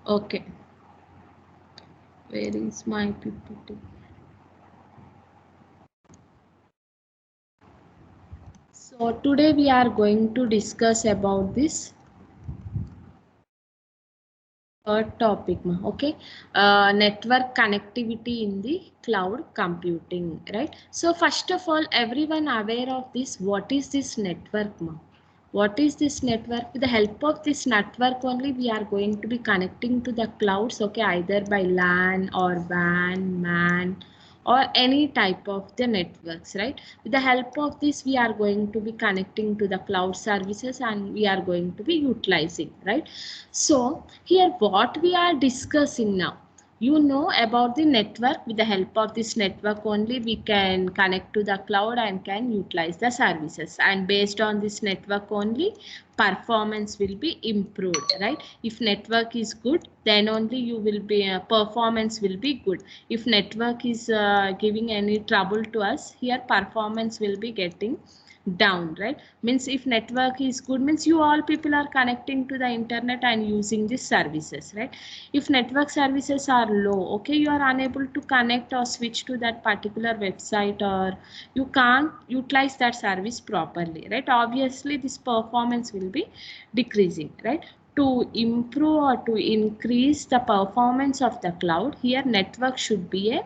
Okay, where is my PPT? So today we are going to discuss about this topic, okay? Network connectivity in the cloud computing, right? So first of all, everyone aware of this. What is this network, ma? What is this network? With the help of this network only, we are going to be connecting to the clouds, okay? Either by LAN or WAN, MAN, or any type of the networks, right? With the help of this, we are going to be connecting to the cloud services and we are going to be utilizing, right? So here what we are discussing now, you know about the network. With the help of this network only we can connect to the cloud and can utilize the services, and based on this network only performance will be improved, right? If network is good, then only you will be performance will be good. If network is giving any trouble to us, here performance will be getting down, right? Means if network is good, means you all people are connecting to the internet and using these services, right? If network services are low, okay, you are unable to connect or switch to that particular website, or you can't utilize that service properly, right? Obviously this performance will be decreasing, right? To improve or to increase the performance of the cloud, here network should be a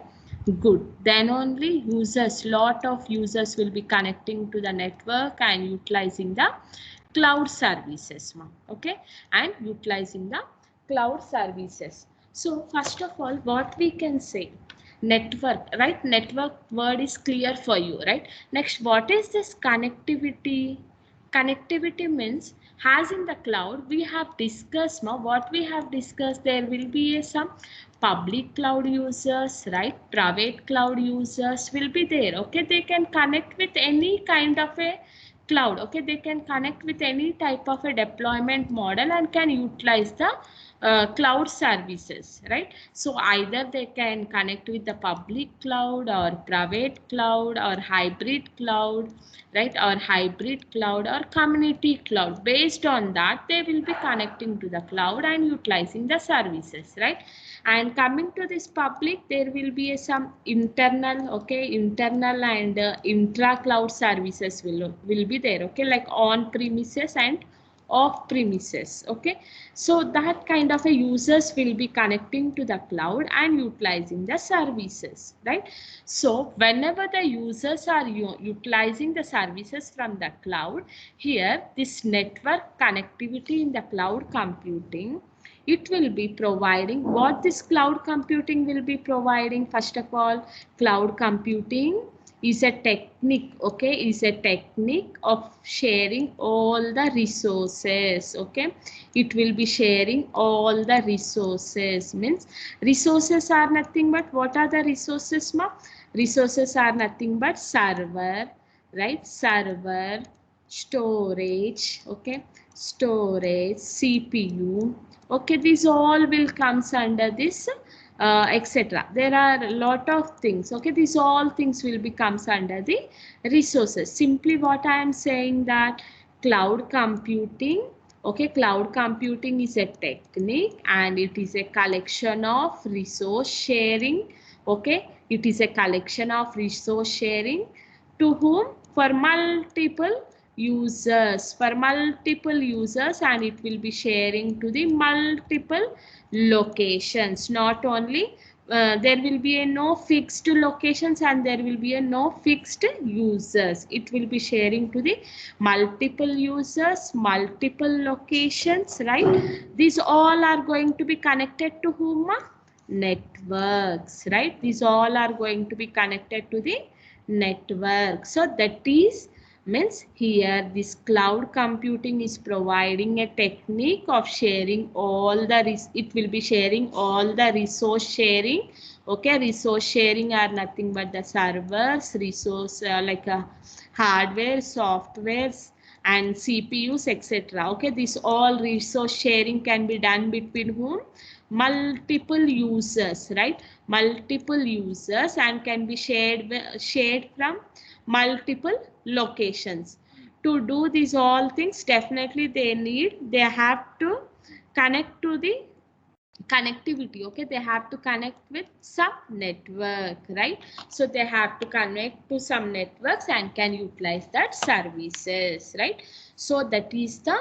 good, then only users, lot of users will be connecting to the network and utilizing the cloud services, okay, and utilizing the cloud services. So first of all, what we can say, network, right? Network word is clear for you, right? Next, what is this connectivity? Connectivity means, as in the cloud we have discussed now, what we have discussed, there will be some public cloud users, right? Private cloud users will be there, okay? They can connect with any kind of a cloud, okay? They can connect with any type of a deployment model and can utilize the cloud services, right? So either they can connect with the public cloud or private cloud or hybrid cloud, right? Or hybrid cloud or community cloud. Based on that, they will be connecting to the cloud and utilizing the services, right? And coming to this public, there will be some internal, okay, internal and intra cloud services will be there, okay, like on premises and off premises, okay? So that kind of a users will be connecting to the cloud and utilizing the services, right? So whenever the users are utilizing the services from the cloud, here this network connectivity in the cloud computing, it will be providing, what this cloud computing will be providing. First of all, cloud computing is a technique, okay, is a technique of sharing all the resources, okay? It will be sharing all the resources. Means resources are nothing but, what are the resources, ma? Resources are nothing but server, right? Server, storage, okay, storage, CPU, okay, these all will comes under this etc. There are a lot of things, okay? These all things will be comes under the resources. Simply what I am saying, that cloud computing, okay, cloud computing is a technique and it is a collection of resource sharing, okay? It is a collection of resource sharing to whom? For multiple users, for multiple users, and it will be sharing to the multiple locations. Not only there will be a no fixed locations and there will be a no fixed users. It will be sharing to the multiple users, multiple locations, right? These all are going to be connected to whom? Networks, right? These all are going to be connected to the network. So that is, means here this cloud computing is providing a technique of sharing all the it will be sharing all the resource sharing, okay? Resource sharing are nothing but the servers, resource like hardware, softwares and CPUs, etc. Okay, this all resource sharing can be done between whom? Multiple users, right? Multiple users, and can be shared from multiple locations. To do these all things, definitely they have to connect to the connectivity. Okay, they have to connect with some network, right? So they have to connect to some networks and can utilize that services, right? So that is the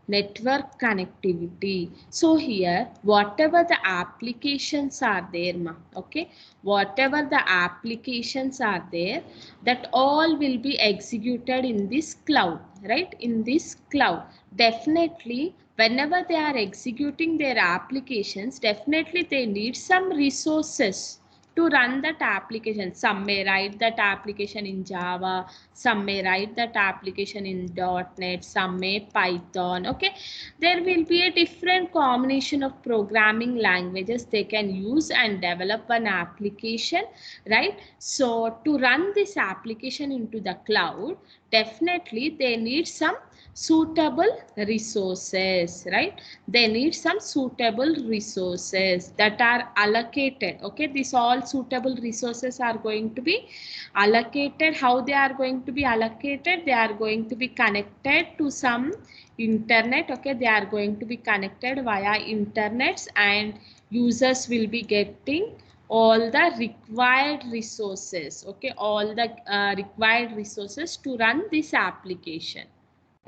network connectivity. So here whatever the applications are there, okay, whatever the applications are there, that all will be executed in this cloud, right? In this cloud, definitely whenever they are executing their applications, definitely they need some resources to run that application. Some may write that application in Java, some may write that application in .NET, some may Python. Okay, there will be a different combination of programming languages they can use and develop an application, right? So to run this application into the cloud, definitely they need some suitable resources, right? They need some suitable resources that are allocated. Okay, these all suitable resources are going to be allocated. How they are going to be allocated? They are going to be connected to some internet. Okay, they are going to be connected via internets, and users will be getting all the required resources. Okay, all the required resources to run this application,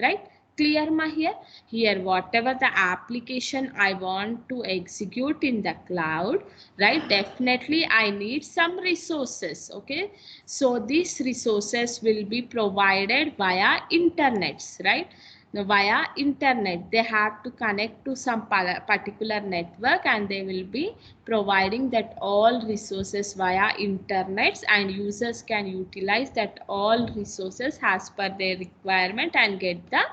right? Clear ma? Here whatever the application I want to execute in the cloud, right, definitely I need some resources. Okay, so these resources will be provided via internets, right? Now, via internet they have to connect to some particular network, and they will be providing that all resources via internets, and users can utilize that all resources as per their requirement and get the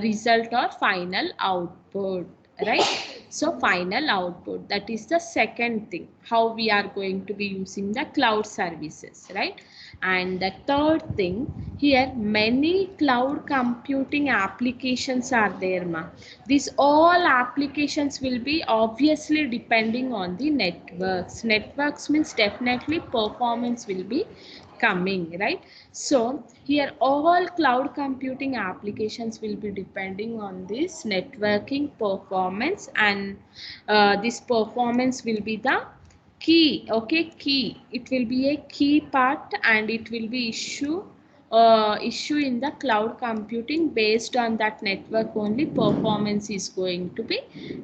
result or final output, right? So final output, that is the second thing, how we are going to be using the cloud services, right? And the third thing, here many cloud computing applications are there, ma. These all applications will be obviously depending on the networks means definitely performance will be coming, right? So here all cloud computing applications will be depending on this networking performance, and this performance will be the key. Okay, key, it will be a key part, and it will be issue in the cloud computing. Based on that network only performance is going to be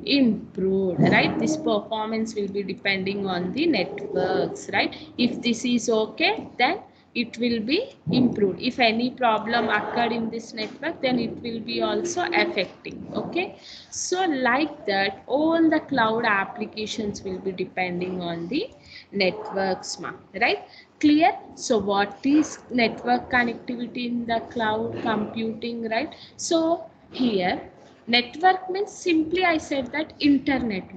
improved, right? This performance will be depending on the networks, right? If this is okay, then it will be improved. If any problem occurred in this network, then it will be also affecting. Okay, so like that all the cloud applications will be depending on the networks, right? Clear? So what is network connectivity in the cloud computing, right? So here network means simply I said that internet,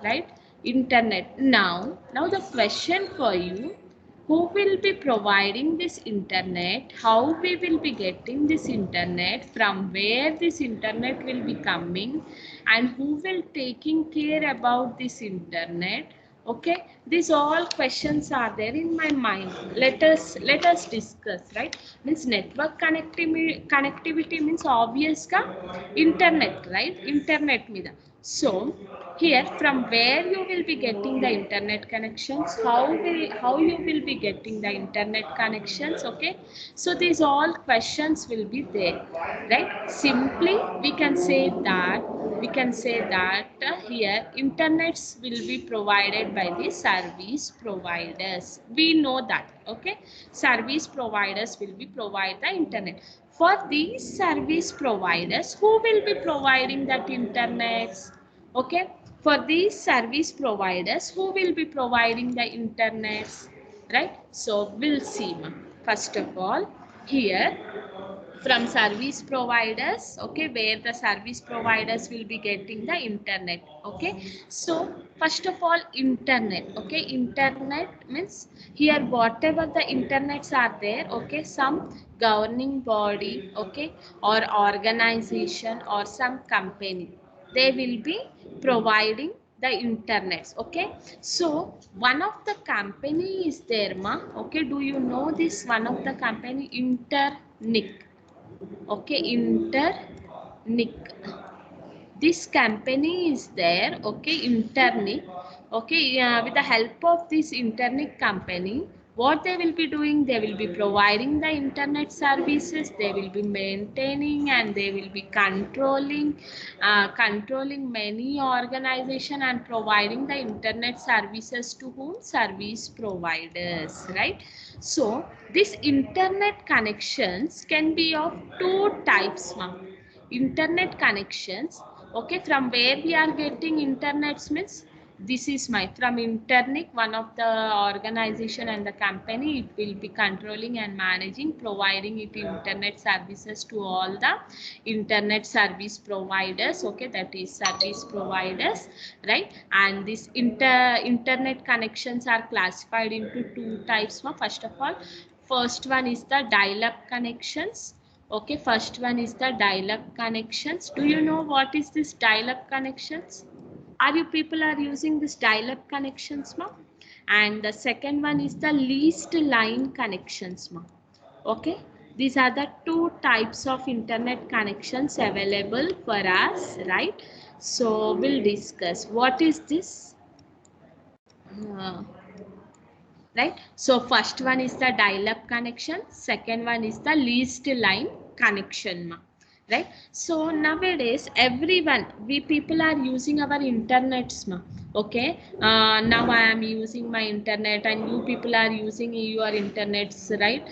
right? Internet. Now the question for you, who will be providing this internet, how we will be getting this internet, from where this internet will be coming, and who will taking care about this internet. Okay, these all questions are there in my mind. Let us discuss, right? Means network connectivity means obvious ka internet, right? Internet mida. So here from where you will be getting the internet connections, how you will be getting the internet connections. Okay, so these all questions will be there, right? Simply we can say that here internets will be provided by the service providers. We know that. Okay, service providers will be provide the internet. For these service providers, who will be providing that internet? Okay, for these service providers, who will be providing the internet, right? So we'll see, first of all, here from service providers. Okay, where the service providers will be getting the internet. Okay, so first of all internet. Okay, internet means here whatever the internets are there. Okay, some governing body, okay, or organization or some company, they will be providing the internets. Okay, so one of the company is there, ma. Okay, do you know this one of the company? Internic. Okay, internic. this company is there, okay, Internic, okay, with the help of this Internic company, what they will be doing, they will be providing the internet services, they will be maintaining and they will be controlling many organization and providing the internet services to whom? Service providers, right? So these internet connections can be of two types, ma'am. Internet connections, okay, from where we are getting internets means this is my from Internic, one of the organization and the company, it will be controlling and managing, providing it internet services to all the internet service providers, okay, that is service providers, right? And this internet connections are classified into two types. First of all, first one is the dial-up connections. Okay, first one is the dial-up connections. Do you know what is this dial-up connections? Are you people are using this dial-up connections, ma? And the second one is the leased line connections, ma. Okay, these are the two types of internet connections available for us, right? So we'll discuss what is this. Uh, right, so first one is the dial-up connection, second one is the leased line connection, ma. Right, so nowadays everyone, we people are using our internets, ma. Okay, now I am using my internet and you people are using your internets, right?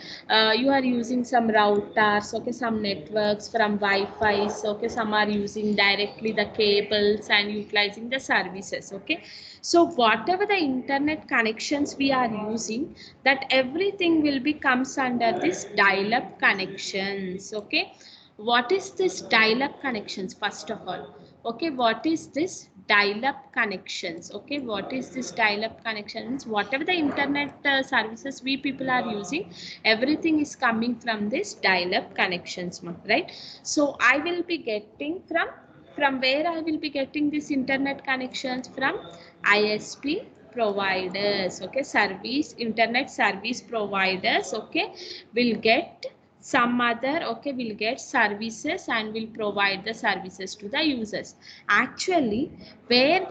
You are using some routers, okay, some networks from Wi-Fi's, okay, some are using directly the cables and utilizing the services, okay. So whatever the internet connections we are using, that everything will be comes under this dial-up connections, okay. What is this dial-up connections? First of all, okay, what is this dial-up connections? Okay, what is this dial-up connections? Whatever the internet services we people are using, everything is coming from this dial-up connections, right? So I will be getting from where I will be getting this internet connections? From ISP providers, okay, service internet service providers, okay, will get some other, okay, will get services and will provide the services to the users. Actually, where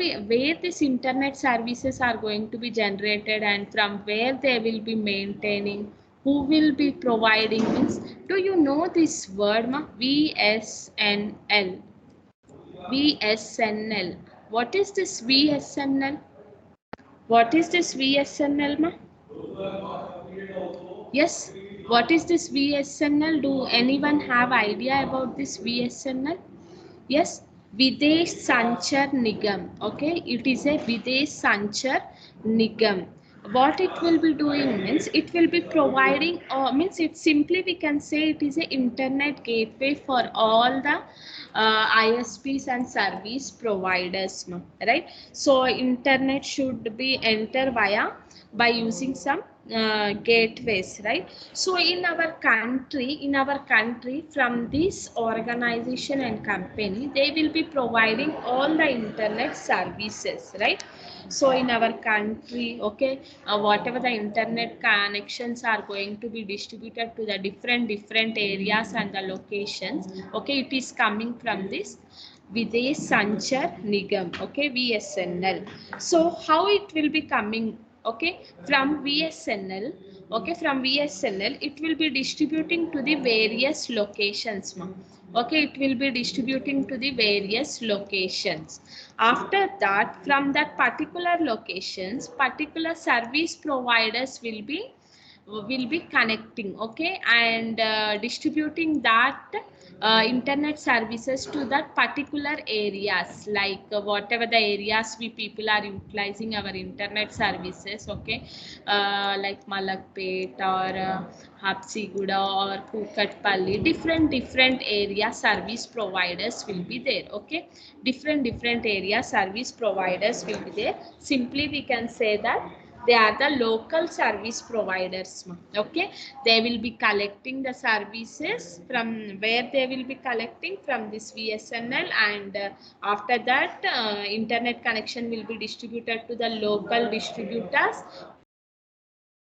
this internet services are going to be generated and from where they will be maintaining, who will be providing this? Do you know this word, ma? VSNL. VSNL. What is this VSNL? What is this VSNL, ma? Yes. What is this VSNL? Do anyone have idea about this VSNL? Yes. Videsh Sanchar Nigam. Okay. It is a Videsh Sanchar Nigam. What it will be doing means it will be providing, means it simply we can say it is a internet gateway for all the ISPs and service providers, right? So internet should be enter via by using some gateways, right? So in our country, from this organization and company, they will be providing all the internet services, right? So in our country, okay, whatever the internet connections are going to be distributed to the different areas and the locations, okay, it is coming from this Videsh Sanchar Nigam, okay, VSNL. So how it will be coming? Okay, from VSNL, okay, from VSNL it will be distributing to the various locations, ma. Okay, it will be distributing to the various locations. After that, from that particular locations, particular service providers will be connecting, okay, and distributing that internet services to that particular areas, like whatever the areas we people are utilizing our internet services, okay, like Malakpet or Hapsiguda or Kukatpalli, different area service providers will be there, okay, different area service providers will be there. Simply we can say that they are the local service providers, okay. They will be collecting the services from where they will be collecting from this VSNL, and after that internet connection will be distributed to the local distributors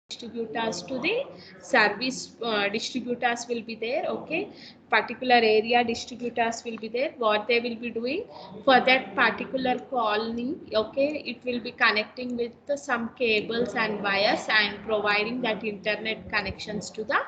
distributors to the service distributors will be there. Okay, particular area distributors will be there. What they will be doing for that particular colony, okay, it will be connecting with some cables and wires and providing that internet connections to the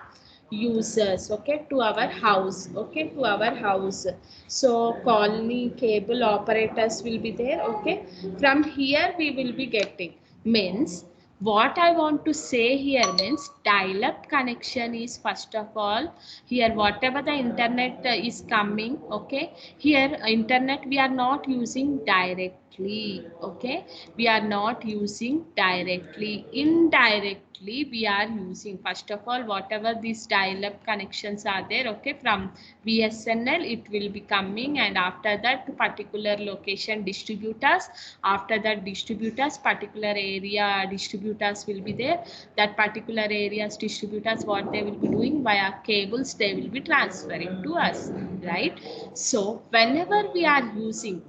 users, okay, to our house, okay, to our house. So colony cable operators will be there. Okay, from here we will be getting, means what I want to say here means dial-up connection is first of all here whatever the internet is coming. Okay, here internet we are not using directly. Okay, we are not using directly, indirectly we are using. First of all, whatever these dial-up connections are there, okay, from BSNL it will be coming, and after that to particular location distributors, after that distributors particular area distributors will be there. That particular areas distributors, what they will be doing via cables, they will be transferring to us, right? So whenever we are using,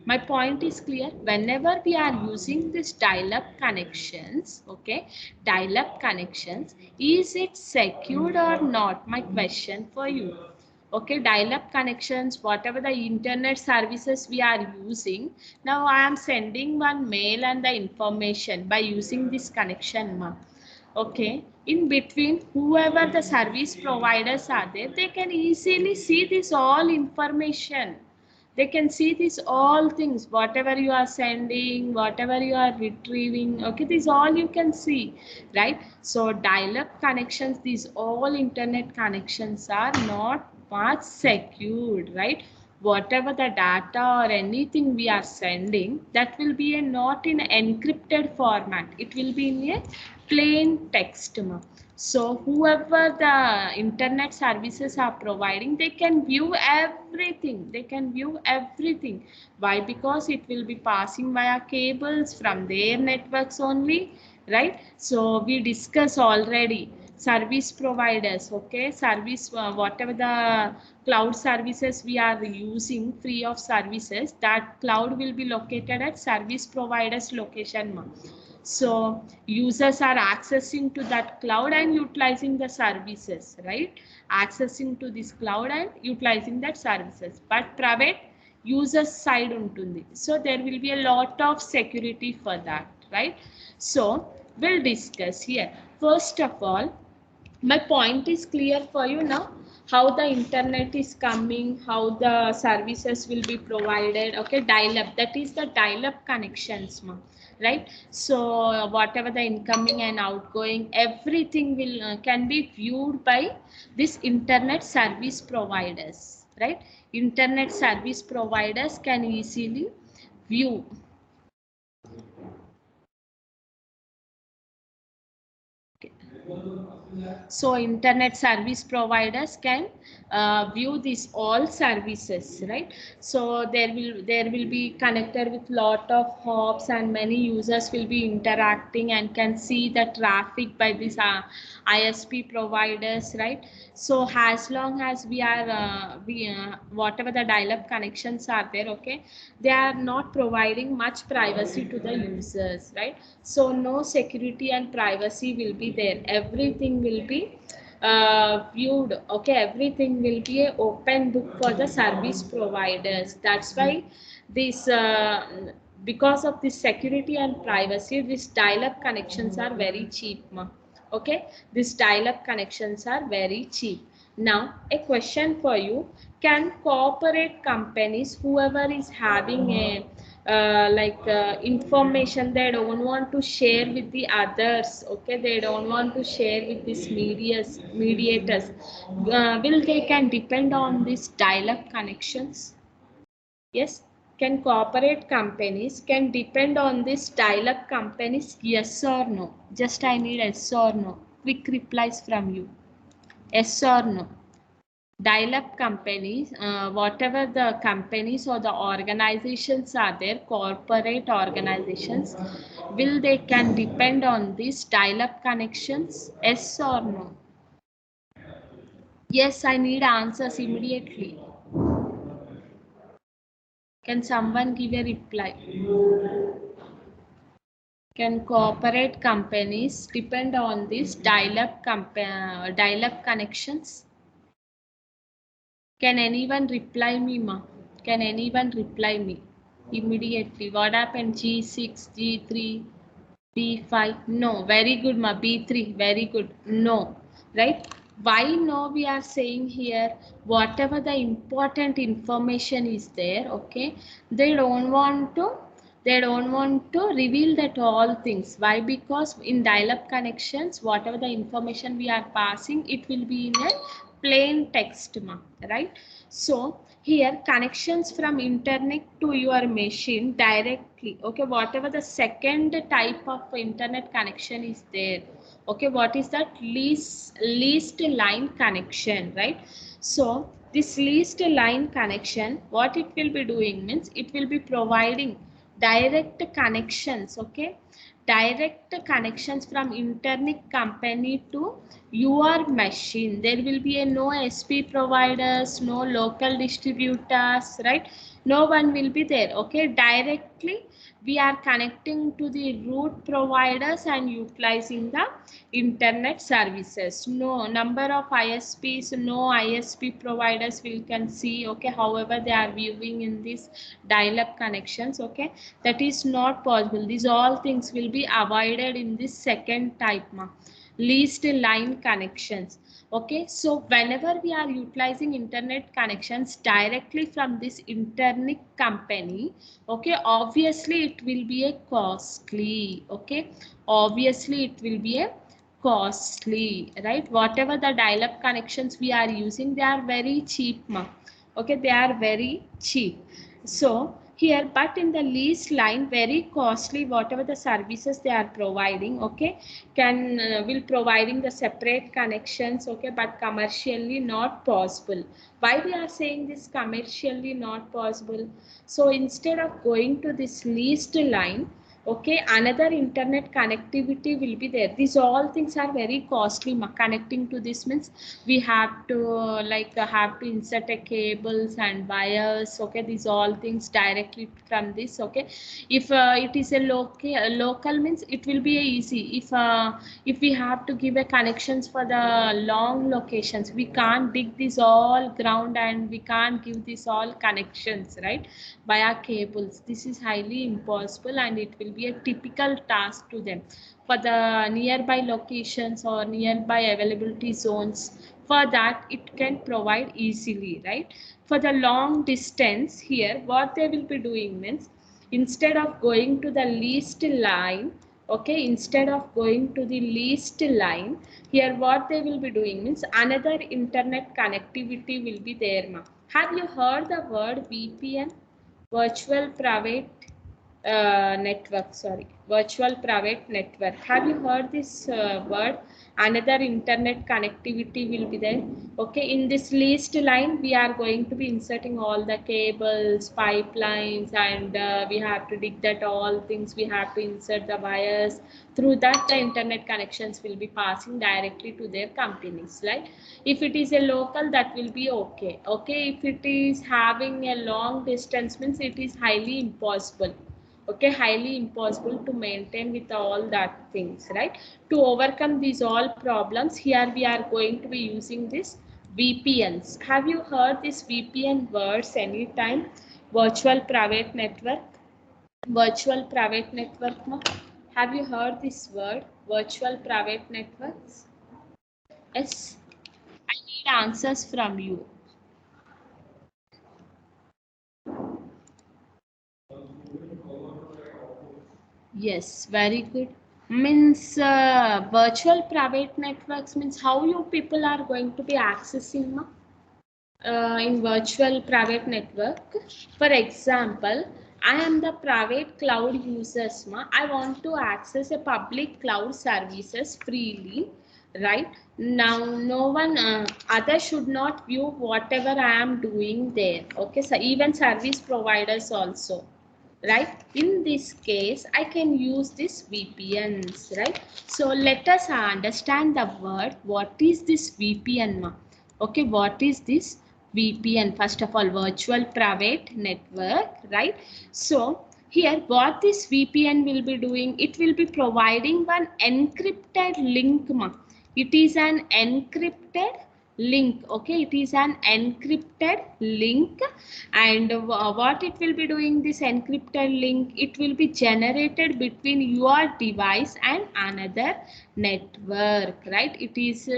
my point is clear, whenever we are using this dial-up connections, okay, dial-up connections, is it secured or not? My question for you. Okay, dial-up connections, whatever the internet services we are using, now I am sending one mail and the information by using this connection, ma. Okay, in between whoever the service providers are there, they can easily see this all information. They can see this all things, whatever you are sending, whatever you are retrieving. Okay, this all you can see, right? So dial-up connections, these all internet connections are not much secured, right? Whatever the data or anything we are sending, that will be a not in encrypted format, it will be in a plain text. So whoever the internet services are providing, they can view everything. They can view everything. Why? Because it will be passing via cables from their networks only, right? So we discuss already service providers, okay, service whatever the cloud services we are using free of services, that cloud will be located at service providers location. So users are accessing to that cloud and utilizing the services, right? Accessing to this cloud and utilizing that services, but private users side untundi, so there will be a lot of security for that, right? So we'll discuss here. First of all, my point is clear for you now, how the internet is coming, how the services will be provided. Okay, dial up, that is the dial up connections, right? So whatever the incoming and outgoing, everything will can be viewed by this internet service providers, right? Internet service providers can easily view. So internet service providers can view these all services, right? So there will be connected with lot of hops, and many users will be interacting and can see the traffic by these ISP providers, right? So as long as we are whatever the dial-up connections are there, okay, they are not providing much privacy to the users, right? So no security and privacy will be there. Everything will be viewed. Okay, everything will be a open book for the service providers. That's why this because of this security and privacy, these dial-up connections are very cheap, okay, these dial-up connections are very cheap. Now a question for you, can corporate companies, whoever is having a information they don't want to share with the others, okay, they don't want to share with these mediators, will they can depend on these dial-up connections? Yes, can corporate companies can depend on this dial-up companies? Yes or no? Just I need yes or no. Quick replies from you. Yes or no? Dial-up companies, whatever the companies or the organizations are there, corporate organizations, will they can depend on these dial-up connections? Yes or no? Yes, I need answers immediately. Can someone give a reply? Can corporate companies depend on these dial-up connections? Can anyone reply me, ma? Can anyone reply me immediately? What happened? G6, G3, B5? No. Very good, ma. B3. Very good. No. Right? Why no? We are saying here, whatever the important information is there, okay? They don't want to reveal that all things. Why? Because in dial-up connections, whatever the information we are passing, it will be in a plain text, ma, right? So here connections from internet to your machine directly, okay, whatever the second type of internet connection is there, okay, what is that? Least line connection, right? So this least line connection, what it will be doing means it will be providing direct connections, okay, direct connections from internet company to your machine. There will be a no SP providers, no local distributors, right? No one will be there, okay? Directly we are connecting to the root providers and utilizing the internet services. No number of ISPs, no ISP providers we can see, okay, however they are viewing in this dial-up connections, okay, that is not possible. These all things will be avoided in this second type, ma, least line connections. Okay, so whenever we are utilizing internet connections directly from this internet company, okay, obviously it will be a costly, okay, obviously it will be a costly, right? Whatever the dial-up connections we are using, they are very cheap, ma, okay, they are very cheap. So here, but in the lease line, very costly, whatever the services they are providing, okay, can will providing the separate connections, okay, but commercially not possible. Why we are saying this commercially not possible? So instead of going to this leased line, okay, another internet connectivity will be there. These all things are very costly. Connecting to this means we have to have to insert a cables and wires, okay, these all things directly from this, okay. If it is a local means it will be easy. If we have to give a connections for the long locations, we can't dig this all ground and we can't give this all connections, right, via cables. This is highly impossible and it will be a typical task to them for the nearby locations or nearby availability zones. For that it can provide easily, right? For the long distance, here what they will be doing means, instead of going to the least line, okay, instead of going to the least line, here what they will be doing means another internet connectivity will be there, ma. Have you heard the word VPN? Virtual private network, sorry, virtual private network. Have you heard this word? Another internet connectivity will be there, okay. In this least line we are going to be inserting all the cables, pipelines, and we have to dig that all things, we have to insert the wires. Through that the internet connections will be passing directly to their companies, right? If it is a local, that will be okay, okay. If it is having a long distance means it is highly impossible, okay, highly impossible to maintain with all that things, right? To overcome these all problems, here we are going to be using this VPNs. Have you heard this VPN words anytime? Virtual private network, virtual private network, no? Have you heard this word, virtual private networks? Yes, I need answers from you. Yes, very good. Means virtual private networks means how you people are going to be accessing, ma? In virtual private network. For example, I am the private cloud users, ma. I want to access a public cloud services freely, right? Now, no one other should not view whatever I am doing there. Okay, so even service providers also, right? In this case I can use this VPNs, right? So let us understand the word, what is this VPN, ma? Okay, what is this VPN? First of all, virtual private network, right? So here what this VPN will be doing, it will be providing one encrypted link. It is an encrypted link. Okay, it is an encrypted link, and what it will be doing, this encrypted link, it will be generated between your device and another network, right? It is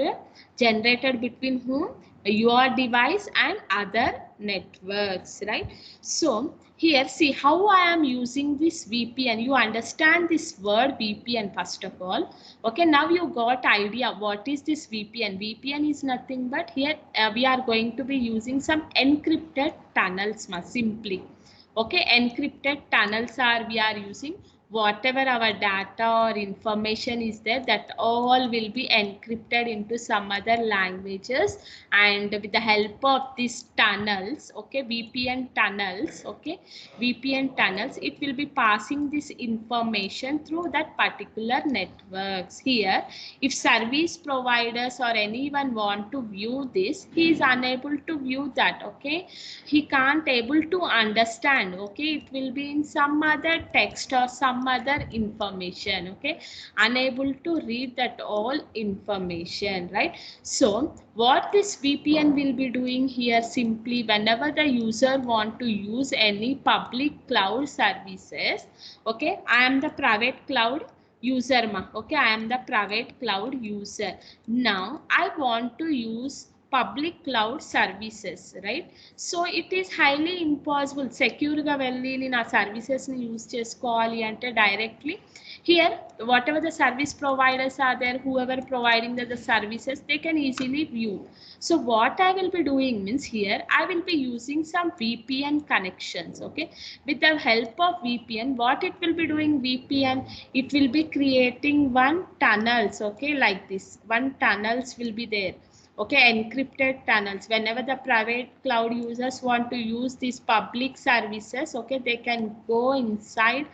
generated between whom? Your device and other networks, right? So here see how I am using this VPN. You understand this word VPN first of all. Okay, now you got idea what is this VPN. VPN is nothing but here we are going to be using some encrypted tunnels simply. Okay, encrypted tunnels are we are using. Whatever our data or information is there, that all will be encrypted into some other languages, and with the help of these tunnels, okay, VPN tunnels, okay, VPN tunnels, it will be passing this information through that particular networks. Here if service providers or anyone want to view this, he is unable to view that. Okay, he can't able to understand. Okay, it will be in some other text or some other information. Okay, unable to read that all information, right? So what this VPN will be doing here, simply whenever the user want to use any public cloud services, okay, I am the private cloud user okay, I am the private cloud user. Now I want to use public cloud services, right? So it is highly impossible secure గా వెళ్ళి నేను ఆ services ని use చేసుకోవాలి అంటే directly here whatever the service providers are there, whoever providing the services, they can easily view. So what I will be doing means here I will be using some VPN connections. Okay, with the help of VPN, what it will be doing, VPN, it will be creating one tunnels. Okay, like this one tunnels will be there. Okay, encrypted tunnels. Whenever the private cloud users want to use these public services, okay, they can go inside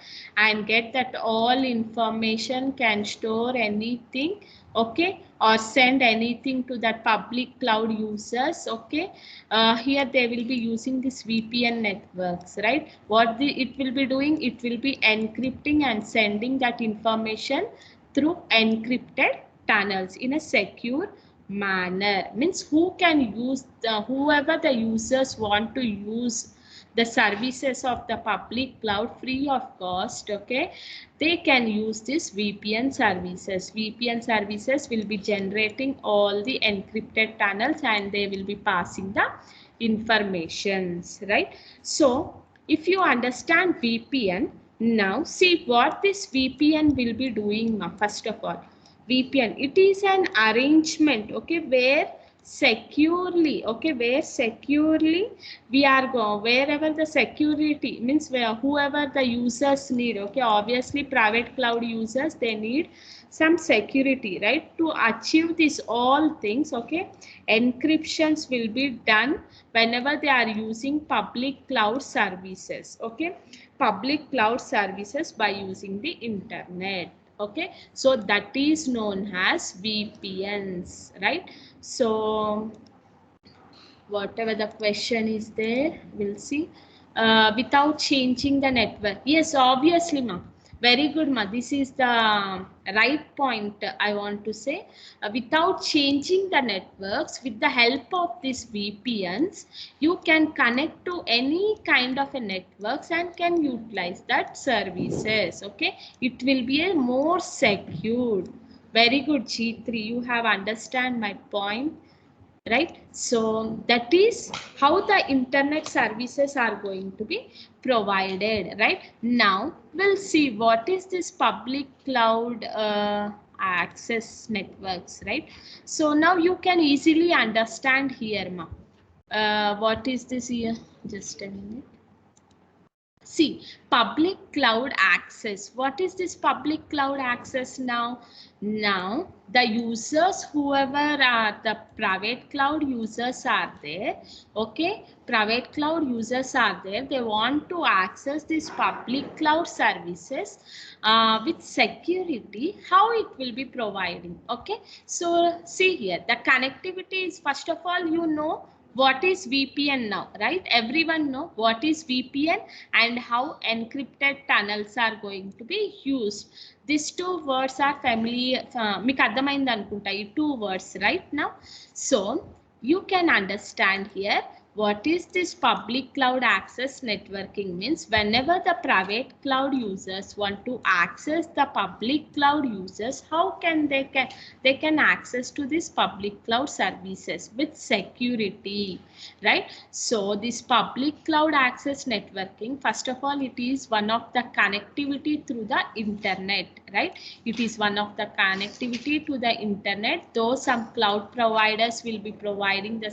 and get that all information, can store anything, okay, or send anything to that public cloud users. Okay, here they will be using this VPN networks, right? What it will be doing, it will be encrypting and sending that information through encrypted tunnels in a secure manner. Means who can use whoever the users want to use the services of the public cloud free of cost, okay, they can use this VPN services. VPN services will be generating all the encrypted tunnels and they will be passing the informations, right? So if you understand VPN, now see what this VPN will be doing. First of all, VPN, it is an arrangement, okay, where securely, okay, where securely we are going, wherever the security means where whoever the users need. Okay, obviously private cloud users, they need some security, right? To achieve this all things, okay, encryptions will be done whenever they are using public cloud services. Okay, public cloud services by using the internet. Okay, so that is known as VPNs, right? So whatever the question is there, we'll see. Without changing the network, yes, obviously ma, very good ma, this is the right point I want to say. Without changing the networks, with the help of these VPNs, you can connect to any kind of a networks and can utilize that services. Okay, it will be a more secured. Very good G3, you have understand my point, right? So that is how the internet services are going to be provided. Right, now we'll see what is this public cloud access networks, right? So now you can easily understand here ma, what is this here, just a minute. See, public cloud access. What is this public cloud access now? Now, the users, whoever are the private cloud users are there, okay, private cloud users are there, they want to access these public cloud services with security. How it will be providing? Okay, so see here, the connectivity is, first of all, you know, what is VPN now, right? Everyone know what is VPN and how encrypted tunnels are going to be used. These two words are familiar. మీకు అర్థమైంది అనుకుంటా ఈ two words right now. So you can understand here what is this public cloud access networking means. Whenever the private cloud users want to access the public cloud users, how can they can access to this public cloud services with security, right? So this public cloud access networking, first of all, it is one of the connectivity through the internet, right? It is one of the connectivity to the internet, though some cloud providers will be providing the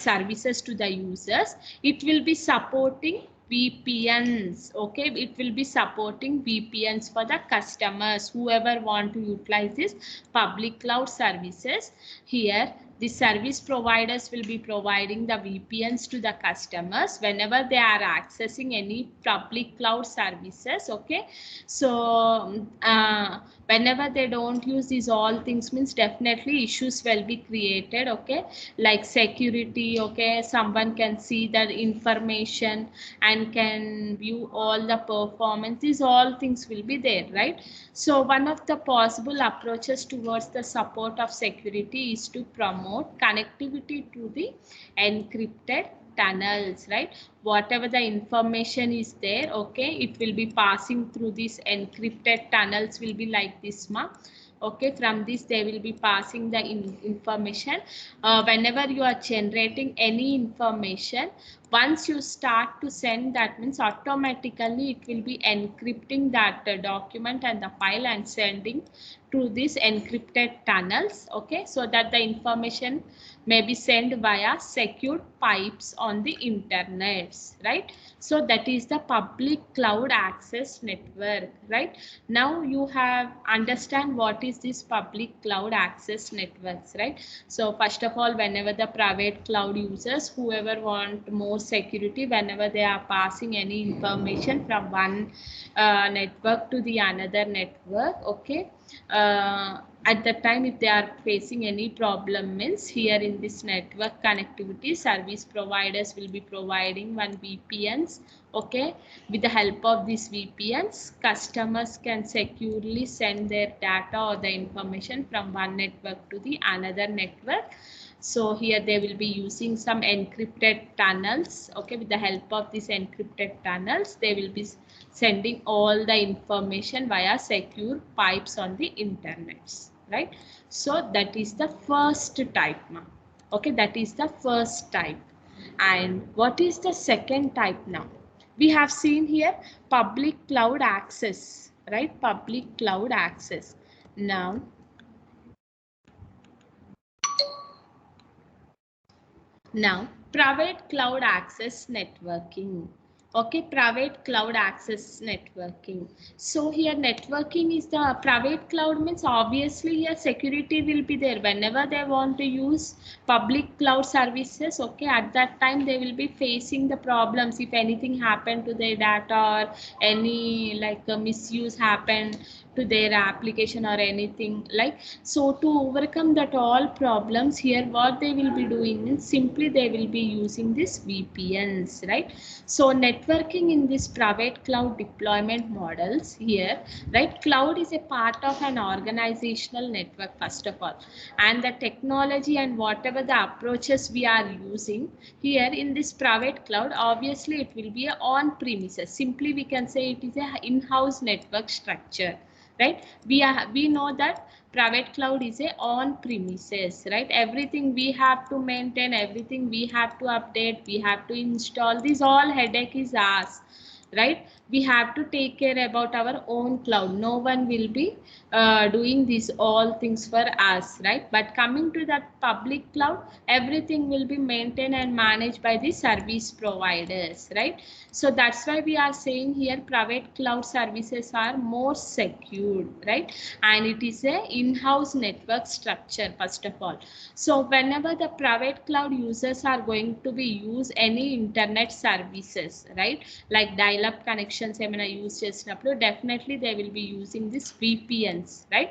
services to the users. It will be supporting VPNs, okay? It will be supporting VPNs for the customers, whoever want to utilize this public cloud services. Here the service providers will be providing the VPNs to the customers whenever they are accessing any public cloud services, okay? So whenever they don't use these all things means definitely issues will be created, okay? Like security, okay? Someone can see that information and can view all the performance. These all things will be there, right? So one of the possible approaches towards the support of security is to promote connectivity to the encrypted tunnels, right? Whatever the information is there, okay, it will be passing through these encrypted tunnels will be like this, okay? From this they will be passing the information. Whenever you are generating any information, once you start to send, that means automatically it will be encrypting that document and the file and sending to these encrypted tunnels, okay? So that the information may be sent via secured pipes on the internet, right? So that is the public cloud access network, right? Now you have understand what is this public cloud access networks, right? So first of all, whenever the private cloud users, whoever want more security, whenever they are passing any information from one network to the another network, okay, at the time if they are facing any problem means, here in this network connectivity, service providers will be providing one VPNs, okay? With the help of these VPNs, customers can securely send their data or the information from one network to the another network. So here they will be using some encrypted tunnels, okay? With the help of these encrypted tunnels, they will be sending all the information via secure pipes on the internet, right? So that is the first type, okay? That is the first type. And what is the second type now? We have seen here public cloud access, right? Public cloud access. Now private cloud access networking, okay? Private cloud access networking. So here networking is the private cloud means, obviously here security will be there whenever they want to use public cloud services, okay? At that time they will be facing the problems if anything happened to their data or any like misuse happened to their application or anything like. So to overcome that all problems, here what they will be doing is simply they will be using this VPNs, right? So networking in this private cloud deployment models here, right? Cloud is a part of an organizational network first of all, and the technology and whatever the approaches we are using here in this private cloud, obviously it will be on premises. Simply we can say it is a in-house network structure, right? We know that private cloud is a on premises, right? Everything we have to maintain, everything we have to update, we have to install, this all headache is ours, right? We have to take care about our own cloud. No one will be doing these all things for us, right? But coming to that public cloud, everything will be maintained and managed by the service providers, right? So that's why we are saying here private cloud services are more secure, right? And it is a in-house network structure first of all. So whenever the private cloud users are going to be use any internet services, right, like dial-up connection connections ఏమైనా use చేసినప్పుడు definitely they will be using this VPNs, right?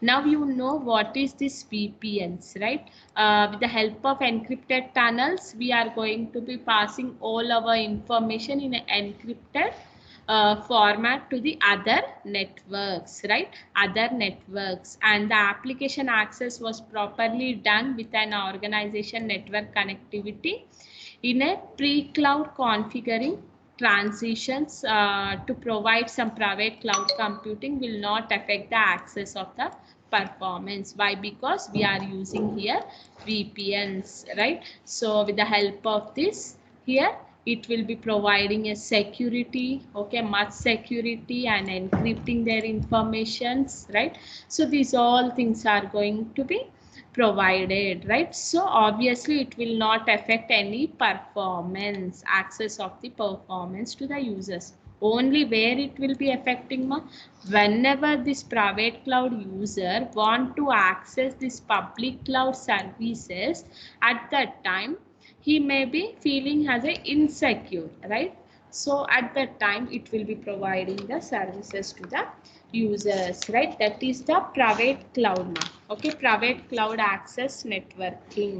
Now you know what is this VPNs, right? With the help of encrypted tunnels, we are going to be passing all our information in an encrypted format to the other networks, right? Other networks, and the application access was properly done with an organization network connectivity in a pre-cloud configuring transitions to provide some private cloud computing will not affect the access of the performance. Why? Because we are using here VPNs, right? So with the help of this here, it will be providing a security, okay, much security and encrypting their informations, right? So these all things are going to be provided, right? So obviously it will not affect any performance, access of the performance to the users. Only where it will be affecting whenever this private cloud user want to access this public cloud services, at that time he may be feeling as a insecure, right? So at that time it will be providing the services to the users, right? That is the private cloud okay, private cloud access networking.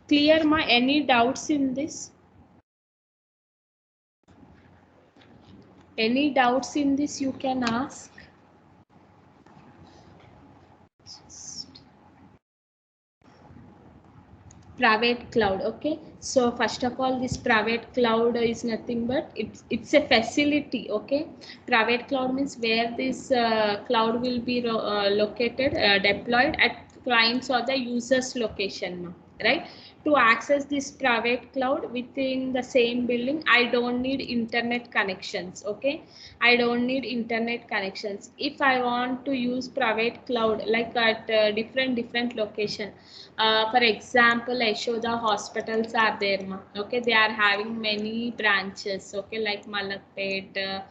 Clear any doubts in this? Any doubts in this you can ask. Private cloud, okay. So first of all, this private cloud is nothing but it's a facility, okay. Private cloud means where this cloud will be located, deployed at clients or the users location, right? To access this private cloud within the same building, I don't need internet connections, okay. I don't need internet connections. If I want to use private cloud like at different location, for example, Yashoda hospitals are there, okay. They are having many branches, okay, like Malakpet,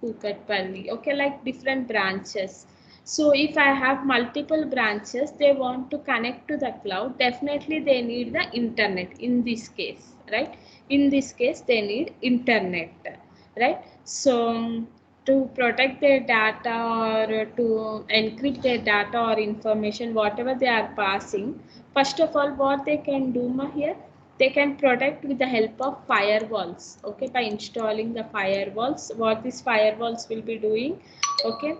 Kukatpalli, okay, like different branches. So if I have multiple branches, they want to connect to the cloud, definitely they need the internet in this case, right? In this case they need internet, right? So to protect their data or to encrypt their data or information whatever they are passing, first of all what they can do here, they can protect with the help of firewalls, okay. By installing the firewalls, what these firewalls will be doing, okay,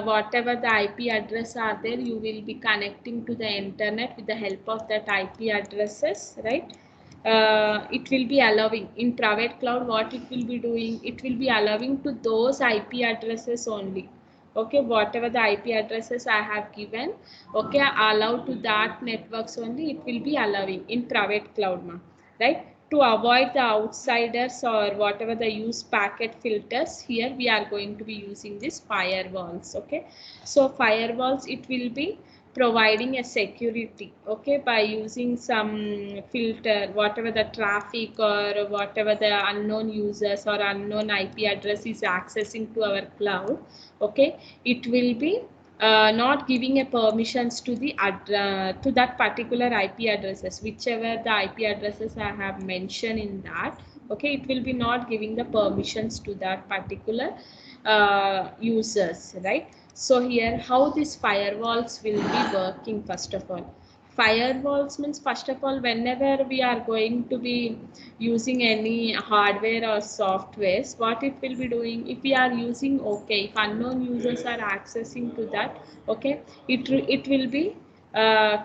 whatever the IP address are there, you will be connecting to the internet with the help of that IP addresses, right? It will be allowing in private cloud, what it will be doing, it will be allowing to those IP addresses only, okay. Whatever the IP addresses I have given, okay, allow to that networks only, it will be allowing in private cloud, right? To avoid the outsiders or whatever the use packet filters, here we are going to be using this firewalls, okay. So firewalls, it will be providing a security, okay, by using some filter whatever the traffic or whatever the unknown users or unknown IP address is accessing to our cloud, okay. It will be not giving a permissions to the to that particular IP addresses, whichever the IP addresses I have mentioned in that, okay. It will be not giving the permissions to that particular users, right? So here how these firewalls will be working. First of all, firewalls means, first of all, whenever we are going to be using any hardware or softwares, what it will be doing, if we are using, okay, if unknown users are accessing to that, okay, it will be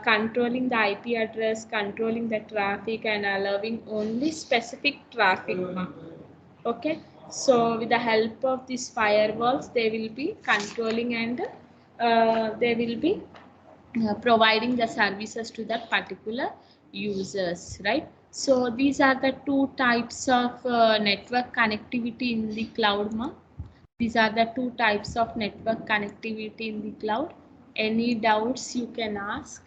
controlling the IP address, controlling the traffic and allowing only specific traffic, okay. So with the help of these firewalls, they will be controlling and they will be providing the services to that particular users, right? So these are the two types of network connectivity in the cloud, these are the two types of network connectivity in the cloud. Any doubts you can ask.